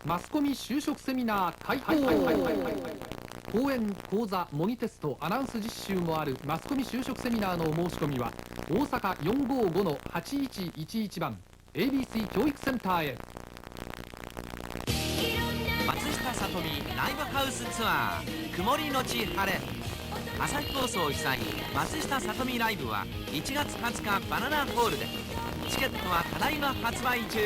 マスコミ就職セミナー開講。講演、講座、模擬テスト、アナウンス実習もあるマスコミ就職セミナーのお申し込みは大阪455-8111番 ABC 教育センターへ。松下さとみライブハウスツアー曇りのち晴れ。朝日放送被災松下さとみライブは1月20日バナナホールで。チケットはただいま発売中。